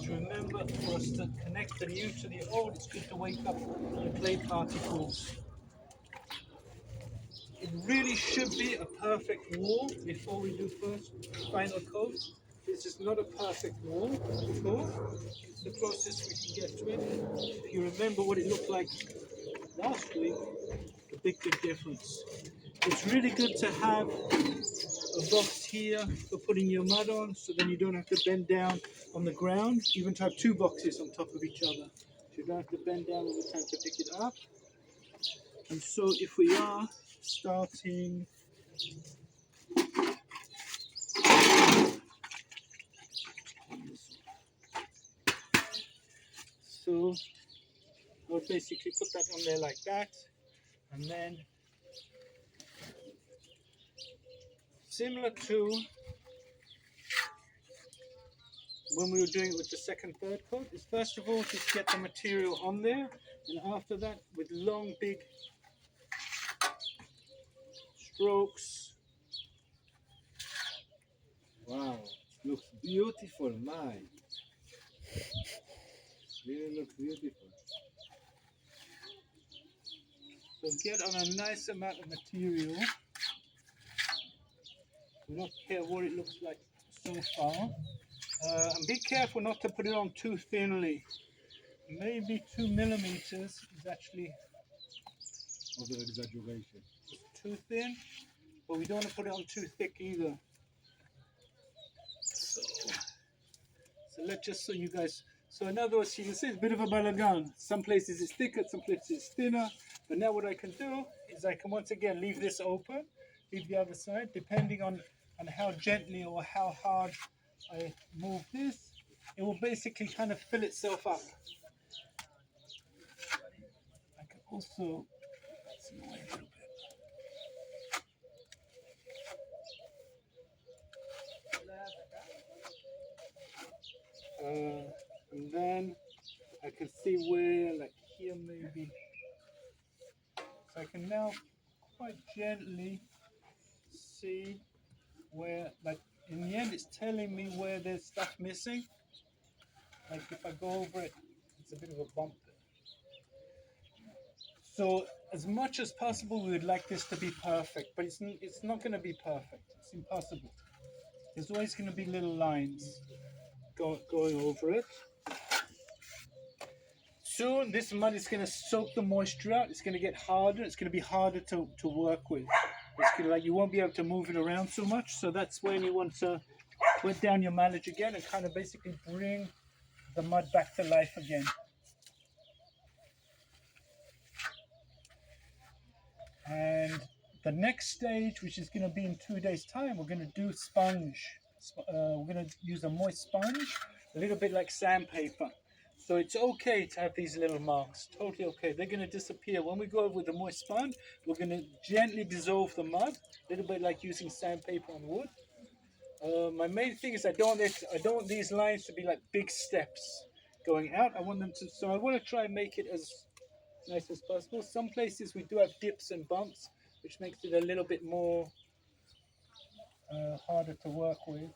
to remember, for us to connect the new to the old, it's good to wake up the clay particles. It really should be a perfect wall before we do first final coat. This is not a perfect wall at all. It's the closest we can get to it. If you remember what it looked like last week, a big difference. It's really good to have a box here for putting your mud on, so then you don't have to bend down on the ground, even to have two boxes on top of each other. So you don't have to bend down all the time to pick it up. And so if we are starting so we'll basically put that on there like that, and then similar to when we were doing it with the second, third coat, is first of all just get the material on there, and after that with long big strokes. Wow, looks beautiful, my. Really looks beautiful. So get on a nice amount of material. We don't care what it looks like so far. And be careful not to put it on too thinly. Maybe 2 millimeters is actually Over exaggeration. too thin, but we don't want to put it on too thick either. So let's just so you guys. So in other words, you can see it's a bit of a balagan. Some places it's thicker, some places it's thinner. But now what I can do is I can once again leave this open, leave the other side, depending on how gently or how hard I move this, it will basically kind of fill itself up. I can also that's in the way a little bit. And then I can see where, like here maybe. So I can now quite gently see where, like in the end, it's telling me where there's stuff missing. Like if I go over it, it's a bit of a bump there. So as much as possible, we would like this to be perfect, but it's not going to be perfect. It's impossible. There's always going to be little lines going over it. Soon this mud is going to soak the moisture out. It's going to get harder. It's going to be harder to work with. It's going to, like, you won't be able to move it around so much. So that's when you want to wet down your mallet again and kind of basically bring the mud back to life again. And the next stage, which is going to be in 2 days' time, we're going to do sponge. We're going to use a moist sponge, a little bit like sandpaper. So it's okay to have these little marks, totally okay. They're going to disappear. When we go over with the moist sponge, we're going to gently dissolve the mud, a little bit like using sandpaper on wood. My main thing is I don't want these lines to be like big steps going out. I want them to, so I want to try and make it as nice as possible. Some places we do have dips and bumps, which makes it a little bit more harder to work with.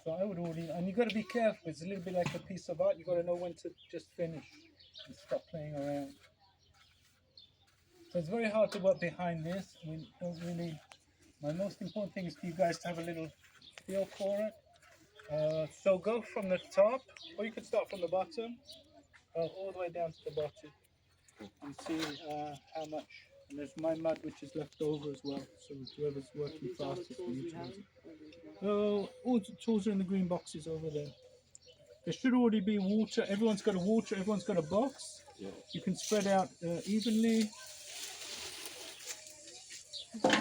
So I would already, and you got to be careful. It's a little bit like a piece of art. You got to know when to just finish and stop playing around. So it's very hard to work behind this. We don't really. My most important thing is for you guys to have a little feel for it. So go from the top, or you could start from the bottom, all the way down to the bottom, and see how much. And there's my mud which is left over as well. So whoever's working fastest can utilize it. Oh, all the tools are in the green boxes over there. There should already be water. Everyone's got a water. Everyone's got a box. Yeah. You can spread out evenly.